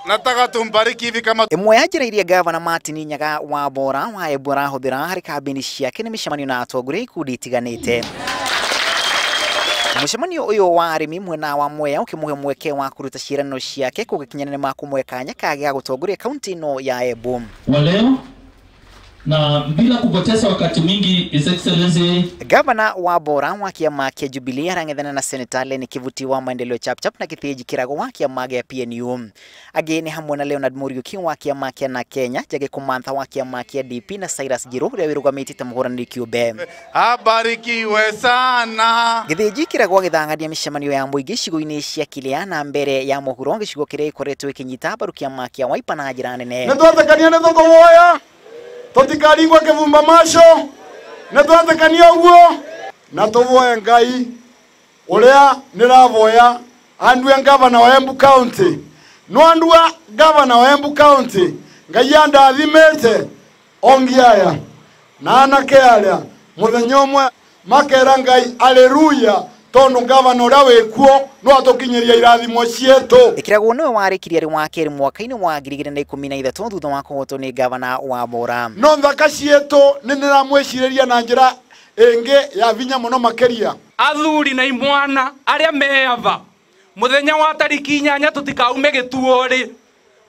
Nataka tumbariki hivi kama imwe yajireirie Gavana Martin Nyaga wa Bora wa Embu arahuthira hari kambeni ciake ni micemanio na atongoria ikundi itiganite. Mucemanio uyu wa arimi mwena wa Mwea ukimuhe mweke wa kuruta ciirano ciake kugikinyana ma kumwekanya kage ga gutongoria kaunti no ya Embu. Waleo na bila kupoteza wakati mwingi, His Excellency Gavana wa Bora wa kiama kia Jubilee arang'ethana na Senator Len Kivuti wa maendeleo chapchap na Kithiji Kirago wa kiama gia PNU. Ageni hamwe na Leonard Muriuki wa kiama kia na Kenya, Jage Kumantha wa kiama kia DP na Cyrus Giro uria wirugamite ta muhurani kiumbe. abarikiwe sana. Kithiji Kirago agithang'ania micemanio ya muingi cigo-ini cia Kilea na mbere ya muhuro gicigo kiria ikoretwo ikinyita mbaru kiama kia Wiper na njira nene. Nitwathekania ni thuguoya tutikaringwa kivumba macho nitwathekania uguo na tuvoe Ngai uria niravoya andue Gavana wa Embu County no andua Gavana wa Embu County Ngai andathimete ongiaya na anake aria muthenya umwe makera Ngai haleluya tondu Gavana uria wikuo no atukinyiria irathimo cietu. Kirago no warikirie ri wa keri mwaka-ini wa 2013 thutha wa kuhotwo ni Gavana wa Bora. No thaka cietu ni niramwiciriria na njira ingi ya vinya muno makeria. Athuri na imwana aria meava muthenya wa tariki 8 tutikaume gituori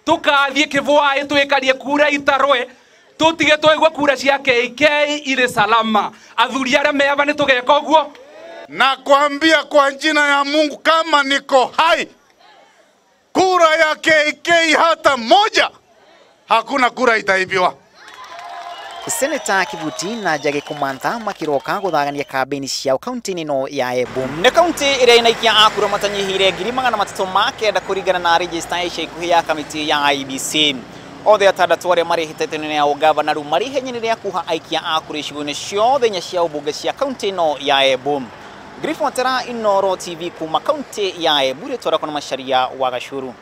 tukathie kivwai twikarie kura itarwe tutige twaigwa kura cia KK ire salama. Athuri aria meava ni tugeka uguo Na kuambia kwa jina ya Mungu kama niko hai, kura ya KK hata moja hakuna kura itaibiwa. Senator Kivuti na Jage Kumantha makiroka guthagania kambeni ciao kaunti-ini no ya Embu. Ni kaunti iria inaikia akura matanyihire 309 kuringana na register icia ikuhi ya kamiti ya IEBC. Othe atandatu aria mari hitetene ya ugavana ru mari henyene ya kuha aikia akura icigo-ini ciothe nya cia ubunge cia kaunti no ya Embu. Griffon Tera, Inoro TV kuma kaunti ya Embu, ritwara kuna Macharia wa Gachuru.